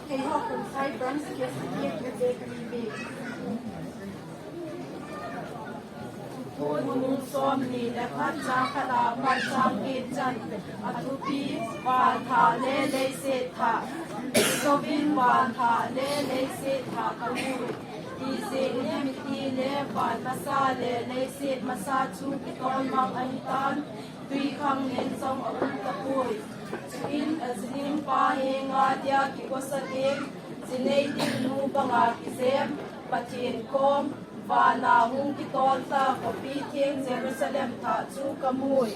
Kay Hawkins Cybrans Kesakit na Bakery. ทูลมุงซ้อมนีและพัชจาคลาปัญจางเกจันอทุปีวาทาเลเลเศรษฐาโซบินวาทาเลเลเศรษฐากมูอีเซเนมิตีเลวานมาซาเลเลเศษมาซาชูกิตอนมังอหิตันตุยคังเห็นทรงอรุณตะปุยอินอสลิมปาเฮงาเดียกิโกสเกมสิเนตินูบังอากิเซมปะเทียนโคมวานาหุงกิตอนตาขปีเทียงเยรูซาเล็มทาจูกมุย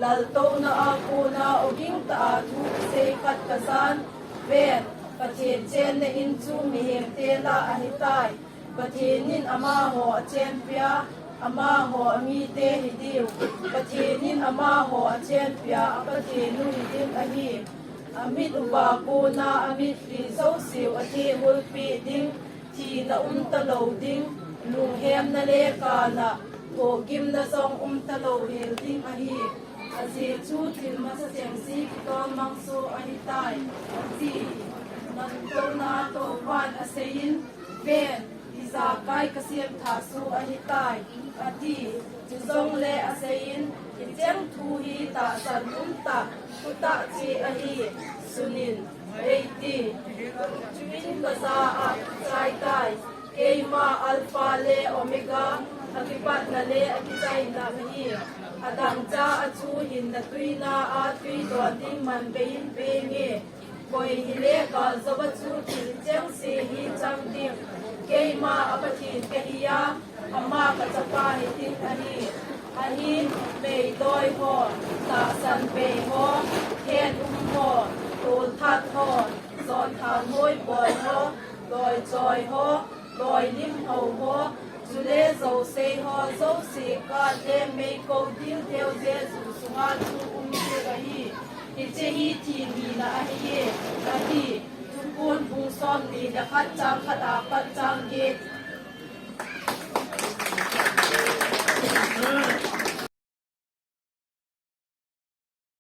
ลลโตนาอากูนาอกิงตาทูเซกัดกษันเวทปะเทียนเจนในอินจูมีเหมเตลาอหิตายปะเทียนนินอามาหัวเจนเปียอามาหัวมีเตหิดิวปะเทียนนินอามาหัวเจนเปียปะเทียนนุหิดินอหิอามิดอุบากูนาอามิดรีโซสิวอธิมุลปีดิงทีนาอุนตะโลดิงลุงเฮมนาเลกานะโกกิมนาซองตะโลเฮลดิงอหิอาเซชูทิลมาเสียงซีกิตอนมังโซอหิตายอาซีนันโตนาโตวันอาเซยินเวนอิซากายกเสียมทาสูอหิตายอาทีจุซงเลอาเซยินอิเจงทูฮีตาสันตะพุตะจีอหิสุนินเอตีจุวินกซาอาไซตายเกมาอัลฟาเลโอเมกาอากิปัตนาเลอากิใจนามฮีอาดังจ้าอาชูหินนาตุยนาอาตุยดอนดิ้งมันเบยินเบงเงบอยฮิเลกาซบัชูทิลเจงเซฮีจังดิ้งเกมาอปทินเกฮิยาอามากัจปาหิตินอาฮีอาฮินเมยดอยฮอตาสันเปฮอเทนฮอตูลทัดฮอสอนทางห้วยบอยฮอดอยจอยฮอดอยลิมเฮาฮอจุเลโซเซฮอโซเซกาเดเมโกดิลเทวเจสุสุงาจูเซกะฮีอิเจฮีทีนีนาอฮีกะฮีทุกคนบุงซ้อมนีดะคัดจังขดาคัดจังเก